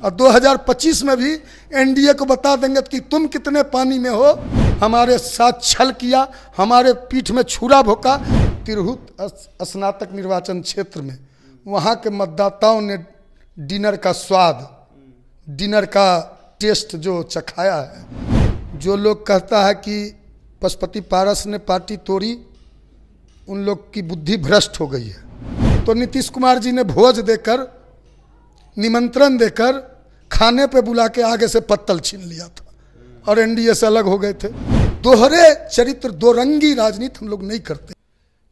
और 2025 में भी एनडीए को बता देंगे कि तुम कितने पानी में हो। हमारे साथ छल किया, हमारे पीठ में छुरा भोंका। तिरहुत स्नातक निर्वाचन क्षेत्र में वहाँ के मतदाताओं ने डिनर का स्वाद, डिनर का टेस्ट जो चखाया है। जो लोग कहता है कि पशुपति पारस ने पार्टी तोड़ी, उन लोग की बुद्धि भ्रष्ट हो गई है। तो नीतीश कुमार जी ने भोज देकर, निमंत्रण देकर, खाने पे बुला के आगे से पत्तल छीन लिया था और एनडीए से अलग हो गए थे। दोहरे चरित्र, दो रंगी राजनीति हम लोग नहीं करते।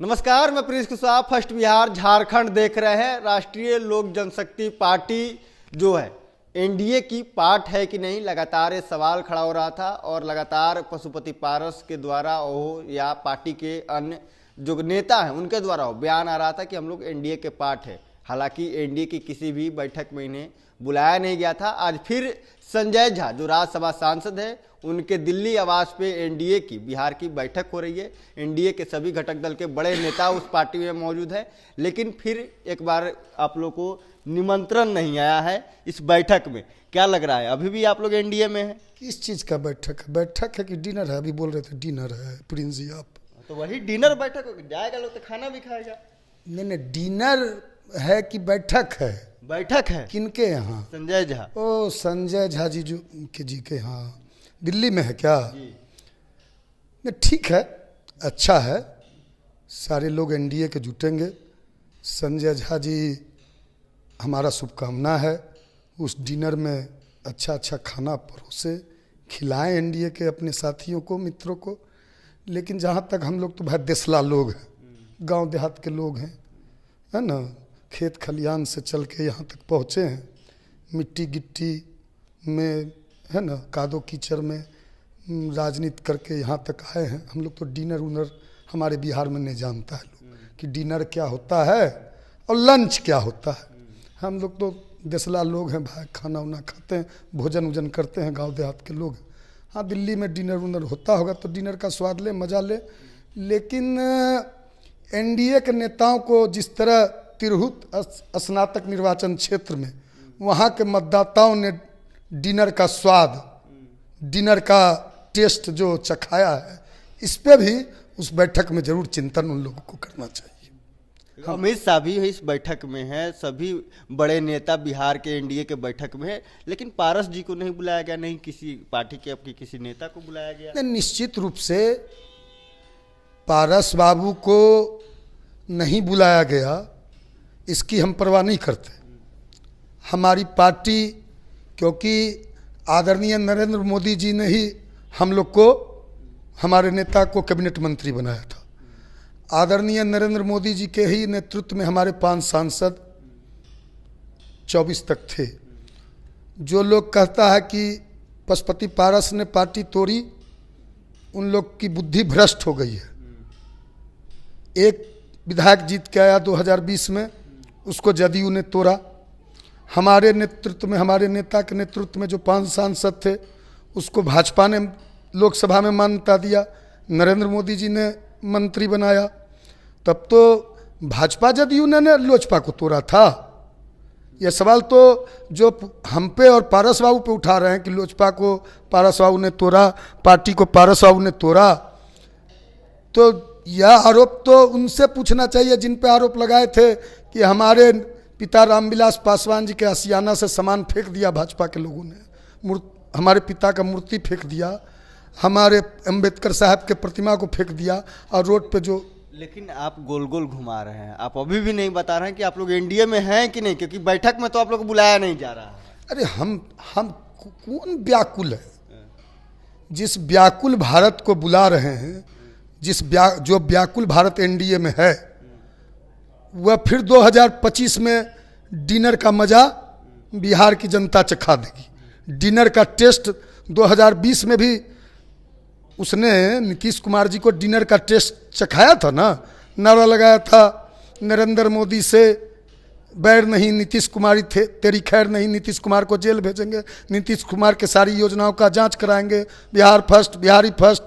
नमस्कार, मैं प्रिंस कुशवाहा, फर्स्ट बिहार झारखंड देख रहे हैं। राष्ट्रीय लोक जनशक्ति पार्टी जो है एनडीए की पार्ट है कि नहीं, लगातार ये सवाल खड़ा हो रहा था और लगातार पशुपति पारस के द्वारा हो या पार्टी के अन्य जो नेता हैं उनके द्वारा हो बयान आ रहा था कि हम लोग एनडीए के पार्ट है। हालांकि एनडीए की किसी भी बैठक में इन्हें बुलाया नहीं गया था। आज फिर संजय झा जो राज्यसभा सांसद है, उनके दिल्ली आवास पे एनडीए की बिहार की बैठक हो रही है। एनडीए के सभी घटक दल के बड़े नेता उस पार्टी में मौजूद है, लेकिन फिर एक बार आप लोग को निमंत्रण नहीं आया है इस बैठक में। क्या लग रहा है, अभी भी आप लोग एनडीए में हैं? किस चीज़ का बैठक है? बैठक है कि डिनर है? अभी बोल रहे थे डिनर है प्रिंस जी आप। तो वही डिनर बैठक जाएगा, लोग तो खाना भी खाएगा। नहीं, डिनर है कि बैठक है? बैठक है। किनके यहाँ? संजय झा। ओ, संजय झा जी जो जी के यहाँ दिल्ली में है क्या? नहीं, ठीक है, अच्छा है। सारे लोग एनडीए के जुटेंगे। संजय झा जी, हमारा शुभकामना है उस डिनर में अच्छा अच्छा खाना परोसे, खिलाएं एनडीए के अपने साथियों को, मित्रों को। लेकिन जहाँ तक हम लोग तो भाई देसला लोग हैं, गांव देहात के लोग हैं, है ना। खेत खलियान से चल के यहाँ तक पहुँचे हैं, मिट्टी गिट्टी में, है ना, कादो कीचड़ में राजनीति करके यहाँ तक आए हैं। हम लोग तो डिनर उनर हमारे बिहार में नहीं जानता है लोग कि डिनर क्या होता है और लंच क्या होता है। हम लोग तो देसला लोग हैं भाई, खाना उना खाते हैं, भोजन वोजन करते हैं, गांव देहात के लोग। हाँ, दिल्ली में डिनर उनर होता होगा तो डिनर का स्वाद ले, मजा ले। लेकिन एनडीए के नेताओं को जिस तरह तिरहुत स्नातक निर्वाचन क्षेत्र में वहाँ के मतदाताओं ने डिनर का स्वाद, डिनर का टेस्ट जो चखाया है, इस पे भी उस बैठक में जरूर चिंतन उन लोगों को करना चाहिए। अमित शाह भी इस बैठक में है, सभी बड़े नेता बिहार के एनडीए के बैठक में है, लेकिन पारस जी को नहीं बुलाया गया, नहीं किसी पार्टी के आपके किसी नेता को बुलाया गया। नहीं, निश्चित रूप से पारस बाबू को नहीं बुलाया गया, इसकी हम परवाह नहीं करते। हमारी पार्टी, क्योंकि आदरणीय नरेंद्र मोदी जी ने ही हम लोग को, हमारे नेता को कैबिनेट मंत्री बनाया था। आदरणीय नरेंद्र मोदी जी के ही नेतृत्व में हमारे 5 सांसद 24 तक थे। जो लोग कहता है कि पशुपति पारस ने पार्टी तोड़ी, उन लोग की बुद्धि भ्रष्ट हो गई है। एक विधायक जीत के आया 2020 में, उसको जदयू ने तोड़ा। हमारे नेतृत्व में, हमारे नेता के नेतृत्व में जो 5 सांसद थे, उसको भाजपा ने लोकसभा में मान्यता दिया, नरेंद्र मोदी जी ने मंत्री बनाया। तब तो भाजपा जदयू ने लोजपा को तोड़ा था। यह सवाल तो जो हम पे और पारस बाबू पे उठा रहे हैं कि लोजपा को पारस बाबू ने तोड़ा, पार्टी को पारस बाबू ने तोड़ा, तो यह आरोप तो उनसे पूछना चाहिए जिन पे आरोप लगाए थे कि हमारे पिता रामविलास पासवान जी के आशियाना से सामान फेंक दिया भाजपा के लोगों ने, हमारे पिता का मूर्ति फेंक दिया, हमारे अंबेडकर साहब के प्रतिमा को फेंक दिया और रोड पे जो। लेकिन आप गोल गोल घुमा रहे हैं, आप अभी भी नहीं बता रहे हैं कि आप लोग एनडीए में हैं कि नहीं, क्योंकि बैठक में तो आप लोग को बुलाया नहीं जा रहा है। अरे हम कौन व्याकुल है? जिस व्याकुल भारत को बुला रहे हैं, जो व्याकुल भारत एनडीए में है, वह फिर 2025 में डिनर का मजा बिहार की जनता चखा देगी। डिनर का टेस्ट 2020 में भी उसने, नीतीश कुमार जी को डिनर का टेस्ट चखाया था ना, नारा लगाया था, नरेंद्र मोदी से बैर नहीं, नीतीश कुमार तेरी खैर नहीं, नीतीश कुमार को जेल भेजेंगे, नीतीश कुमार के सारी योजनाओं का जांच कराएंगे, बिहार फर्स्ट, बिहारी फर्स्ट।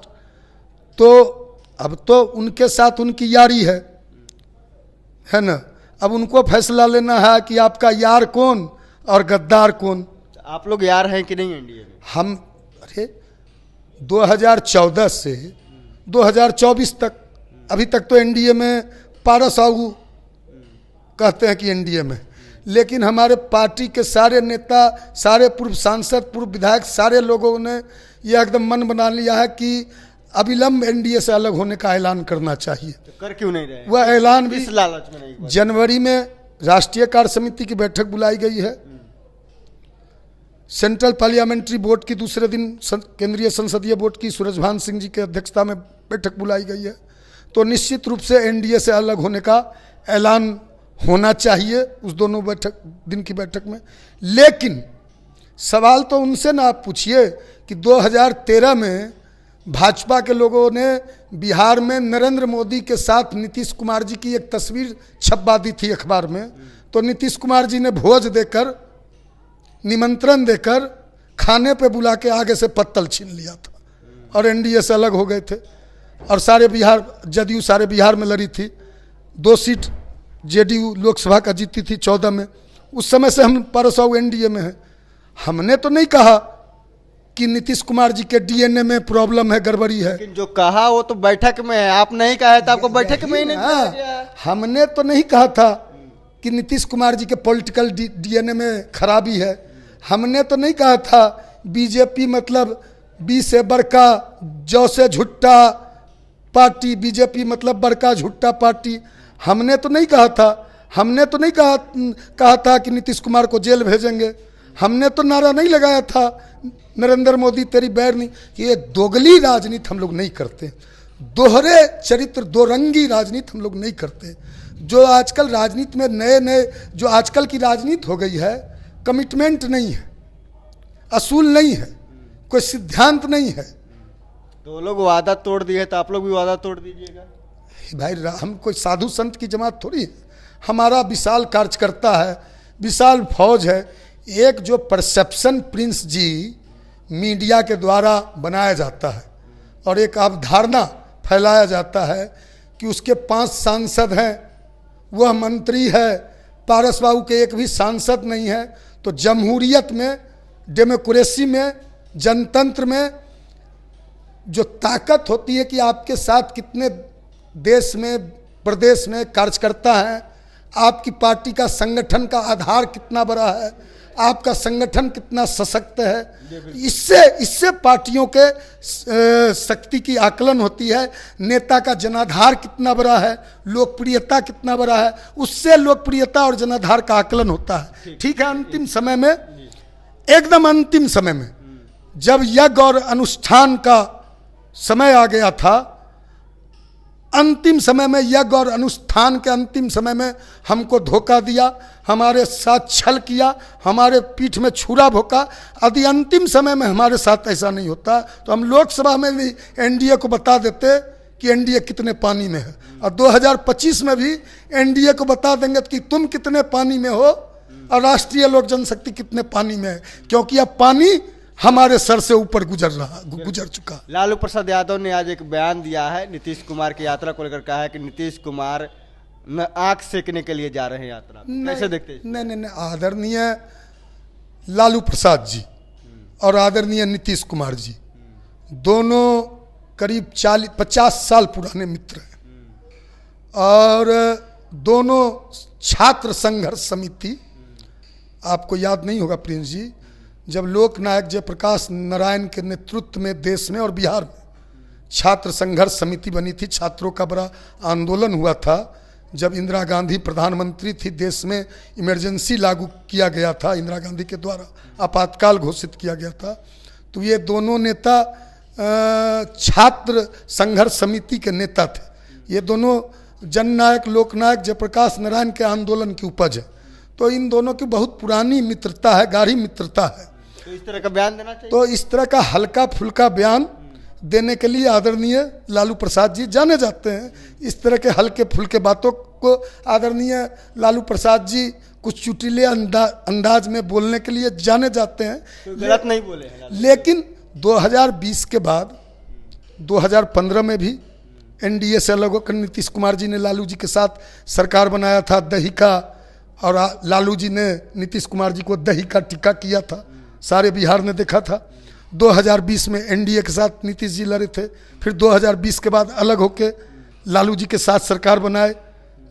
तो अब तो उनके साथ उनकी यारी है ना। अब उनको फैसला लेना है कि आपका यार कौन और गद्दार कौन। आप लोग यार हैं कि नहीं एनडीए में? हम अरे 2014 से 2024 तक, अभी तक तो एनडीए में पारस साहू कहते हैं कि एनडीए में, लेकिन हमारे पार्टी के सारे नेता, सारे पूर्व सांसद, पूर्व विधायक, सारे लोगों ने यह एकदम मन बना लिया है कि अविलंब एनडीए से अलग होने का ऐलान करना चाहिए। तो कर क्यों नहीं रहे? वह ऐलान भी इस लालच में नहीं। जनवरी में राष्ट्रीय कार्य समिति की बैठक बुलाई गई है। सेंट्रल पार्लियामेंट्री बोर्ड की दूसरे दिन केंद्रीय संसदीय बोर्ड की सूरजभान सिंह जी की अध्यक्षता में बैठक बुलाई गई है। तो निश्चित रूप से एनडीए से अलग होने का ऐलान होना चाहिए उस दोनों दिन की बैठक में। लेकिन सवाल तो उनसे ना आप पूछिए कि 2013 में भाजपा के लोगों ने बिहार में नरेंद्र मोदी के साथ नीतीश कुमार जी की एक तस्वीर छपवा दी थी अखबार में, तो नीतीश कुमार जी ने भोज देकर, निमंत्रण देकर, खाने पे बुला के आगे से पत्तल छीन लिया था और एनडीए से अलग हो गए थे। और सारे बिहार, जदयू सारे बिहार में लड़ी थी, 2 सीट जेडीयू लोकसभा का जीती थी 14 में। उस समय से हम 1200 एनडीए में हैं। हमने तो नहीं कहा कि नीतीश कुमार जी के डीएनए में प्रॉब्लम है, गड़बड़ी है। लेकिन जो कहा वो तो बैठक में है, आप नहीं कहा था, आपको बैठक में ही नहीं दिया गया। हमने तो नहीं कहा था कि नीतीश कुमार जी के पॉलिटिकल डीएनए में खराबी है। हमने तो नहीं कहा था बीजेपी मतलब बी से बड़का, जौ से झुट्टा पार्टी, बीजेपी मतलब बड़का झुट्टा पार्टी। हमने तो नहीं कहा था। हमने तो नहीं कहा था कि नीतीश कुमार को जेल भेजेंगे। हमने तो नारा नहीं लगाया था नरेंद्र मोदी तेरी बैर नहीं। ये दोगली राजनीति हम लोग नहीं करते, दोहरे चरित्र, दो रंगी राजनीति हम लोग नहीं करते। जो आजकल राजनीति में नए नए जो आजकल की राजनीति हो गई है, कमिटमेंट नहीं है, असूल नहीं है, कोई सिद्धांत नहीं है। तो लोग वादा तोड़ दिए तो आप लोग भी वादा तोड़ दीजिएगा। भाई हम कोई साधु संत की जमात थोड़ी है। हमारा विशाल कार्यकर्ता है, विशाल फौज है। एक जो परसेप्शन प्रिंस जी मीडिया के द्वारा बनाया जाता है और एक अवधारणा फैलाया जाता है कि उसके 5 सांसद हैं, वह मंत्री है, पारस बाबू के एक भी सांसद नहीं है। तो जमहूरियत में, डेमोक्रेसी में, जनतंत्र में जो ताकत होती है कि आपके साथ कितने देश में, प्रदेश में कार्यकर्ता हैं, आपकी पार्टी का संगठन का आधार कितना बड़ा है, आपका संगठन कितना सशक्त है, इससे पार्टियों के शक्ति की आकलन होती है। नेता का जनाधार कितना बड़ा है, लोकप्रियता कितना बड़ा है, उससे लोकप्रियता और जनाधार का आकलन होता है। ठीक है, अंतिम समय में, एकदम अंतिम समय में जब यज्ञ और अनुष्ठान का समय आ गया था, अंतिम समय में, यज्ञ और अनुष्ठान के अंतिम समय में हमको धोखा दिया, हमारे साथ छल किया, हमारे पीठ में छुरा भोंका। यदि अंतिम समय में हमारे साथ ऐसा नहीं होता तो हम लोकसभा में भी एनडीए को बता देते कि एनडीए कितने पानी में है, और 2025 में भी एनडीए को बता देंगे कि तुम कितने पानी में हो और राष्ट्रीय लोक जनशक्ति कितने पानी में है, क्योंकि अब पानी हमारे सर से ऊपर गुजर चुका। लालू प्रसाद यादव ने आज एक बयान दिया है नीतीश कुमार की यात्रा को लेकर, कहा है कि नीतीश कुमार आंख सेकने के लिए जा रहे हैं यात्रा। कैसे देखते हैं? नहीं, आदरणीय लालू प्रसाद जी और आदरणीय नीतीश कुमार जी दोनों करीब 50 साल पुराने मित्र हैं और दोनों छात्र संघर्ष समिति, आपको याद नहीं होगा प्रिंस जी, जब लोकनायक जयप्रकाश नारायण के नेतृत्व में देश में और बिहार में छात्र संघर्ष समिति बनी थी, छात्रों का बड़ा आंदोलन हुआ था। जब इंदिरा गांधी प्रधानमंत्री थी, देश में इमरजेंसी लागू किया गया था, इंदिरा गांधी के द्वारा आपातकाल घोषित किया गया था। तो ये दोनों नेता छात्र संघर्ष समिति के नेता थे। ये दोनों जननायक लोकनायक जयप्रकाश नारायण के आंदोलन की उपज है। तो इन दोनों की बहुत पुरानी मित्रता है, गाढ़ी मित्रता है। तो इस तरह का बयान देना चाहिए। तो इस तरह का हल्का फुल्का बयान देने के लिए आदरणीय लालू प्रसाद जी जाने जाते हैं। इस तरह के हल्के फुल्के बातों को आदरणीय लालू प्रसाद जी कुछ चुटीले अंदाज में बोलने के लिए जाने जाते हैं। तो गलत नहीं बोले हैं। लेकिन 2020 के बाद 2015 में भी एनडीए से अलग होकर नीतीश कुमार जी ने लालू जी के साथ सरकार बनाया था, दही का, और लालू जी ने नीतीश कुमार जी को दही का टिक्का किया था। सारे बिहार ने देखा था। 2020 में एनडीए के साथ नीतीश जी लड़े थे, फिर 2020 के बाद अलग होके लालू जी के साथ सरकार बनाए,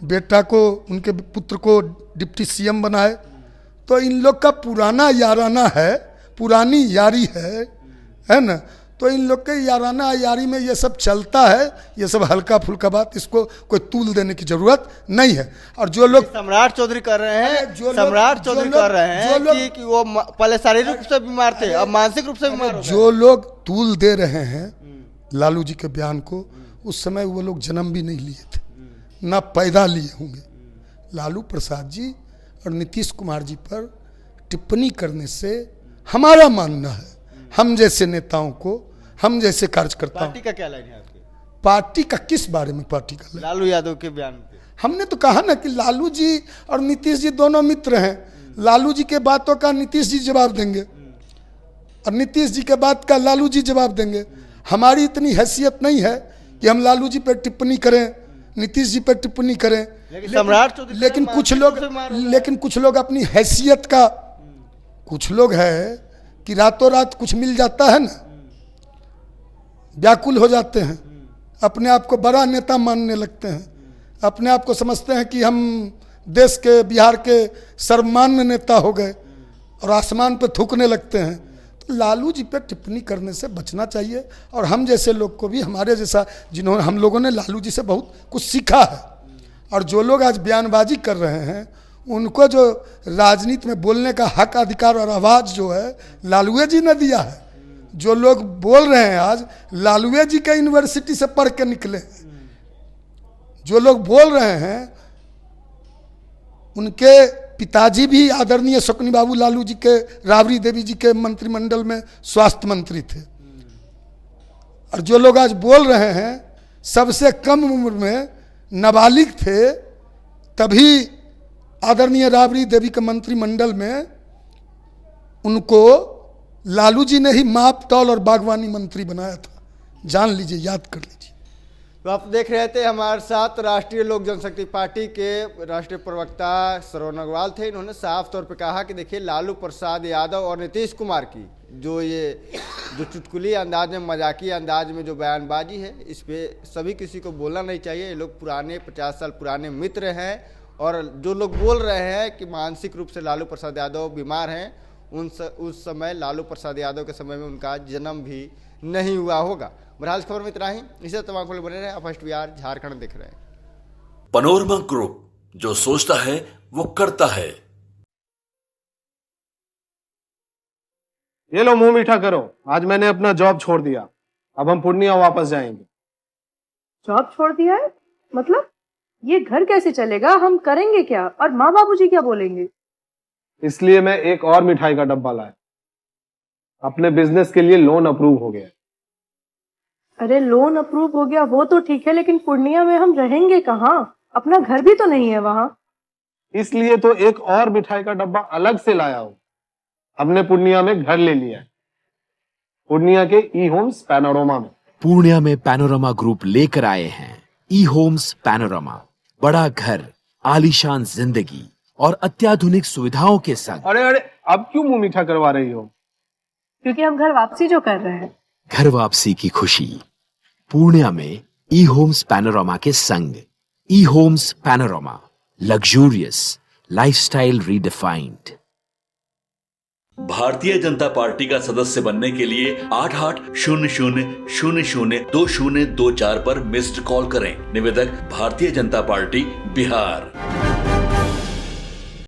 बेटा को, उनके पुत्र को डिप्टी सीएम बनाए। तो इन लोग का पुराना याराना है, पुरानी यारी है ना। तो इन लोग के याराना यारी में ये सब चलता है, ये सब हल्का फुल्का बात, इसको कोई तूल देने की जरूरत नहीं है। और जो लोग सम्राट चौधरी कर रहे हैं, सम्राट चौधरी कर रहे हैं कि वो पहले शारीरिक रूप से बीमार थे, अब मानसिक रूप से बीमार हो गए। जो लोग तूल दे रहे हैं लालू जी के बयान को, उस समय वो लोग जन्म भी नहीं लिए थे, ना पैदा लिए होंगे। लालू प्रसाद जी और नीतीश कुमार जी पर टिप्पणी करने से हमारा मानना है, हम जैसे नेताओं को, हम जैसे कार्यकर्ताओं, पार्टी का क्या लाइन है आपकी? पार्टी का किस बारे में पार्टी का लाइन? लालू यादव के बयान पे हमने तो कहा ना कि लालू जी और नीतीश जी दोनों मित्र हैं। लालू जी के बातों का नीतीश जी जवाब देंगे और नीतीश जी के बात का लालू जी जवाब देंगे। हमारी इतनी हैसियत नहीं है कि हम लालू जी पर टिप्पणी करें, नीतीश जी पर टिप्पणी करें। लेकिन कुछ लोग अपनी हैसियत का, कुछ लोग है कि रातों रात कुछ मिल जाता है ना, व्याकुल हो जाते हैं, अपने आप को बड़ा नेता मानने लगते हैं, अपने आप को समझते हैं कि हम देश के, बिहार के सर्वमान्य नेता हो गए और आसमान पर थूकने लगते हैं। तो लालू जी पे टिप्पणी करने से बचना चाहिए। और हम जैसे लोग को भी, हमारे जैसा जिन्होंने, हम लोगों ने लालू जी से बहुत कुछ सीखा है। और जो लोग आज बयानबाजी कर रहे हैं, उनको जो राजनीति में बोलने का हक, अधिकार और आवाज़ जो है लालूए जी ने दिया है। जो लोग बोल रहे हैं आज, लालूए जी के यूनिवर्सिटी से पढ़ के निकले हैं। जो लोग बोल रहे हैं, उनके पिताजी भी आदरणीय शकुनी बाबू लालू जी के, राबड़ी देवी जी के मंत्रिमंडल में स्वास्थ्य मंत्री थे। और जो लोग आज बोल रहे हैं, सबसे कम उम्र में नाबालिग थे, तभी आदरणीय राबड़ी देवी के मंत्रिमंडल में उनको लालू जी ने ही माप तौल और बागवानी मंत्री बनाया था। जान लीजिए, याद कर लीजिए। तो आप देख रहे थे हमारे साथ राष्ट्रीय लोक जनशक्ति पार्टी के राष्ट्रीय प्रवक्ता श्रवण अग्रवाल थे। इन्होंने साफ तौर पे कहा कि देखिए, लालू प्रसाद यादव और नीतीश कुमार की जो चुटकुली अंदाज में, मजाकी अंदाज में जो बयानबाजी है, इस पे सभी किसी को बोलना नहीं चाहिए। ये लोग पुराने 50 साल पुराने मित्र हैं। और जो लोग बोल रहे हैं कि मानसिक रूप से लालू प्रसाद यादव बीमार हैं, उस समय लालू प्रसाद यादव के समय में उनका जन्म भी नहीं हुआ होगा। बहरहाल खबर में इतना ही। इसे तमाम खबरें बने रहे। आप फर्स्ट बिहार झारखंड देख रहे हैं। पैनोरमा ग्रुप, जो सोचता है वो करता है। ये लो, मुंह मीठा करो। आज मैंने अपना जॉब छोड़ दिया, अब हम पूर्णिया वापस जाएंगे। जॉब छोड़ दिया है? मतलब ये घर कैसे चलेगा? हम करेंगे क्या? और माँ बाबूजी क्या बोलेंगे? इसलिए मैं एक और मिठाई का डब्बा लाया। अपने बिजनेस के लिए लोन अप्रूव हो गया। अरे लोन अप्रूव हो गया वो तो ठीक है, लेकिन पूर्णिया में हम रहेंगे कहाँ? अपना घर भी तो नहीं है वहाँ। इसलिए तो एक और मिठाई का डब्बा अलग से लाया हूँ। हमने पूर्णिया में घर ले लिया है, पूर्णिया के ई होम्स पैनोरमा में। पूर्णिया में पैनोरमा ग्रुप लेकर आए हैं ई होम्स पैनोरमा। बड़ा घर, आलीशान जिंदगी और अत्याधुनिक सुविधाओं के संग। अरे अब क्यों मुंह मीठा करवा रही हो? क्योंकि हम घर वापसी जो कर रहे हैं। घर वापसी की खुशी पूर्णिया में ई होम्स पैनोरमा के संग। E Homes Panorama, luxurious lifestyle redefined. Bharatiya Janata party का सदस्य बनने के लिए 8800002024 पर मिस्ड कॉल करें। निवेदक, भारतीय जनता पार्टी, बिहार।